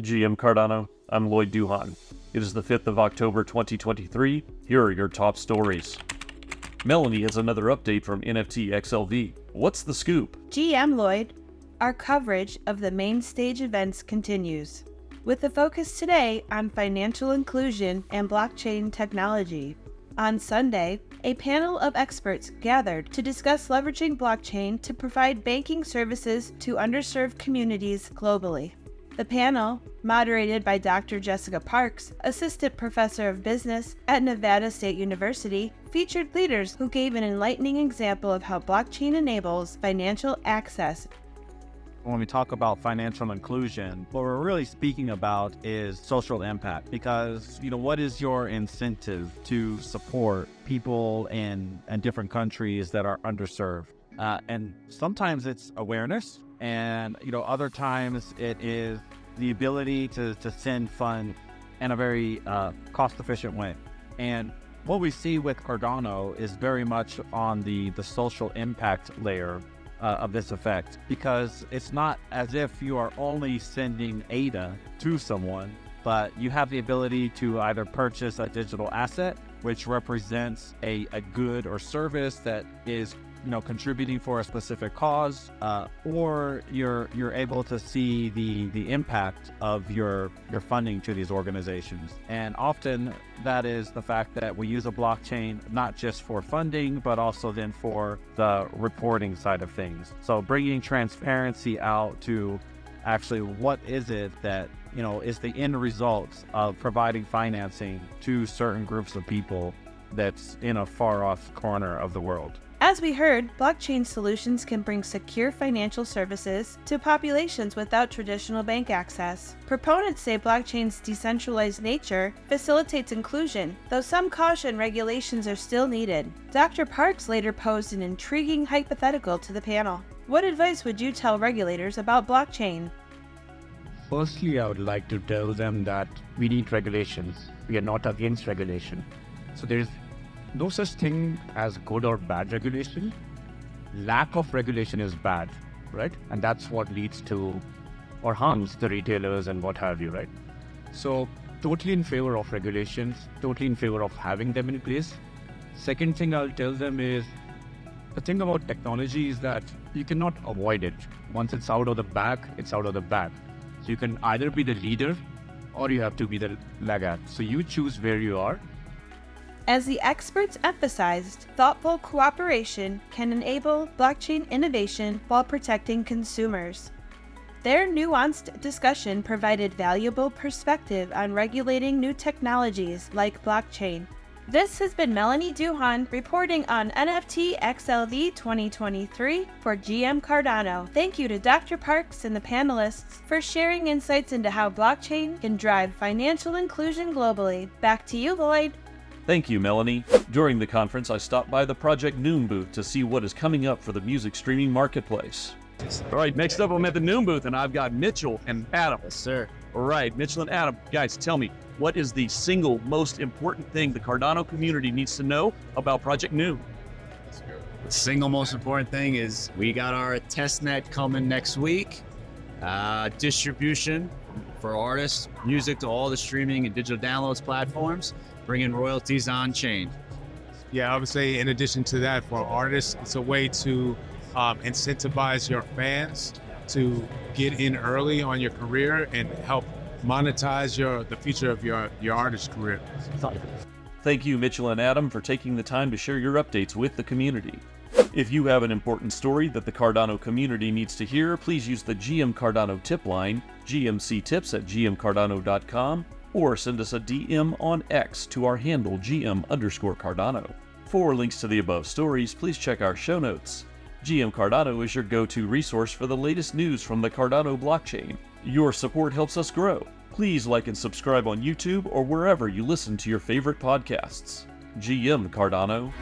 GM Cardano, I'm Lloyd Duhan. It is the 5th of October 2023. Here are your top stories. Melanie has another update from NFTxLV. What's the scoop? GM Lloyd, our coverage of the main stage events continues, with the focus today on financial inclusion and blockchain technology. On Sunday, a panel of experts gathered to discuss leveraging blockchain to provide banking services to underserved communities globally. The panel, moderated by Dr. Jessica Parks, Assistant Professor of Business at Nevada State University, featured leaders who gave an enlightening example of how blockchain enables financial access. When we talk about financial inclusion, what we're really speaking about is social impact, because, what is your incentive to support people in different countries that are underserved? And sometimes it's awareness, and, other times it is the ability to send funds in a very cost-efficient way. And what we see with Cardano is very much on the social impact layer of this effect, because it's not as if you are only sending ADA to someone, but you have the ability to either purchase a digital asset, which represents a good or service that is contributing for a specific cause, or you're able to see the impact of your funding to these organizations. And often that is the fact that we use a blockchain not just for funding, but also then for the reporting side of things. So bringing transparency out to actually what is it that is the end result of providing financing to certain groups of people that's in a far off corner of the world. As we heard, blockchain solutions can bring secure financial services to populations without traditional bank access. Proponents say blockchain's decentralized nature facilitates inclusion, though some caution regulations are still needed. Dr. Parks later posed an intriguing hypothetical to the panel. What advice would you tell regulators about blockchain? Firstly, I would like to tell them that we need regulations. We are not against regulation. So there is no such thing as good or bad regulation. Lack of regulation is bad, right? And that's what leads to or harms the retailers and what have you, right? So totally in favor of regulations, totally in favor of having them in place. Second thing I'll tell them is, the thing about technology is that you cannot avoid it. Once it's out of the bag, it's out of the bag. So you can either be the leader or you have to be the laggard. So you choose where you are. As the experts emphasized, thoughtful cooperation can enable blockchain innovation while protecting consumers. Their nuanced discussion provided valuable perspective on regulating new technologies like blockchain. This has been Melanie Duhan reporting on NFTxLV 2023 for GM Cardano. Thank you to Dr. Parks and the panelists for sharing insights into how blockchain can drive financial inclusion globally. Back to you, Lloyd. Thank you, Melanie. During the conference, I stopped by the Project NEWM booth to see what is coming up for the music streaming marketplace. All right, next up, I'm at the NEWM booth, and I've got Mitchell and Adam. Yes, sir. All right, Mitchell and Adam, guys, tell me, what is the single most important thing the Cardano community needs to know about Project NEWM? The single most important thing is we got our testnet coming next week. Distribution for artists, music to all the streaming and digital downloads platforms, bringing royalties on chain. Yeah, I would say in addition to that, for artists, it's a way to incentivize your fans to get in early on your career and help monetize the future of your artist career. Thank you, Mitchell and Adam, for taking the time to share your updates with the community. If you have an important story that the Cardano community needs to hear, please use the GM Cardano tip line, gmctips@gmcardano.com, or send us a DM on X to our handle GM_Cardano. For links to the above stories, please check our show notes. GM Cardano is your go-to resource for the latest news from the Cardano blockchain. Your support helps us grow. Please like and subscribe on YouTube or wherever you listen to your favorite podcasts. GM Cardano.